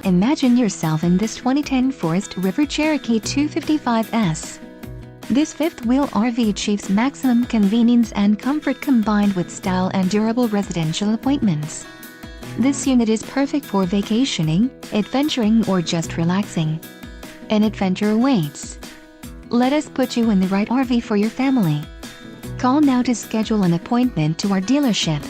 Imagine yourself in this 2010 Forest River Cherokee 255S. This fifth-wheel RV achieves maximum convenience and comfort combined with style and durable residential appointments. This unit is perfect for vacationing, adventuring, or just relaxing. An adventure awaits. Let us put you in the right RV for your family. Call now to schedule an appointment to our dealership.